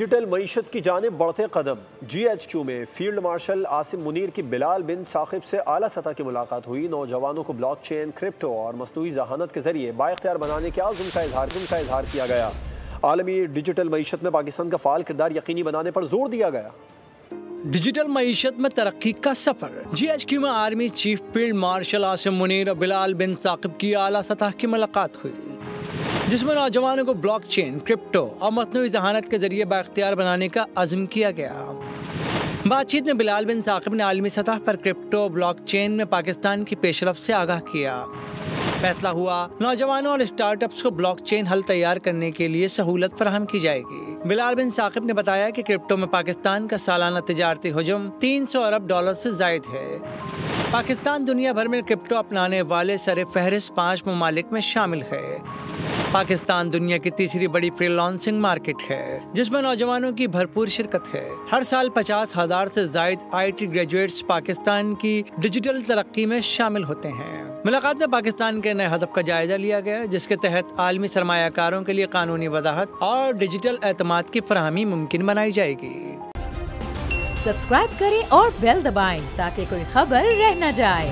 Digital معیشت کی جانب بڑھتے قدم جی ایچ کیو میں فیلڈ مارشل عاصم منیر کی بلال بن ثاقب سے اعلیٰ سطح کی ملاقات ہوئی۔ نوجوانوں کو بلاک چین، کرپٹو اور مصنوعی ذہانت کے ذریعے بااختیار بنانے کے عزم کا اظہار کیا گیا۔ عالمی ڈیجیٹل معیشت میں پاکستان کا فعال کردار یقینی بنانے پر زور دیا گیا۔ ڈیجیٹل معیشت میں ترقی کا سفر جی ایچ کیو میں army chief field marshal Asim Munir اور بلال بن ثاقب کی اعلیٰ سطح کی ملاقات ہوئی، جس میں نوجوانوں کو بلاک چین، کرپٹو اور مصنوعی ذہانت کے ذریعے بااختیار بنانے کا عزم کیا گیا۔ بات چیت میں بلال بن ثاقب نے عالمی سطح پر کرپٹو بلاک چین میں پاکستان کی پیش رفت سے آگاہ کیا۔ فیصلہ ہوا نوجوانوں اور اسٹارٹ اپس کو بلاک چین حل تیار کرنے کے لیے سہولت فراہم کی جائے گی۔ بلال بن ثاقب نے بتایا کہ کرپٹو میں پاکستان کا سالانہ تجارتی حجم 300 ارب ڈالر سے زائد ہے۔ پاکستان دنیا بھر میں کرپٹو اپنانے والے سر فہرست 5 ممالک میں شامل ہے۔ پاکستان دنیا کی تیسری بڑی فری لانسنگ مارکیٹ ہے، جس میں نوجوانوں کی بھرپور شرکت ہے۔ ہر سال 50,000 سے زائد آئی ٹی گریجویٹس پاکستان کی ڈیجیٹل ترقی میں شامل ہوتے ہیں۔ ملاقات میں پاکستان کے نئے ہدف کا جائزہ لیا گیا، جس کے تحت عالمی سرمایہ کاروں کے لیے قانونی وضاحت اور ڈیجیٹل اعتماد کی فراہمی ممکن بنائی جائے گی۔ سبسکرائب کریں اور بیل دبائیں تاکہ کوئی خبر رہ نہ جائے۔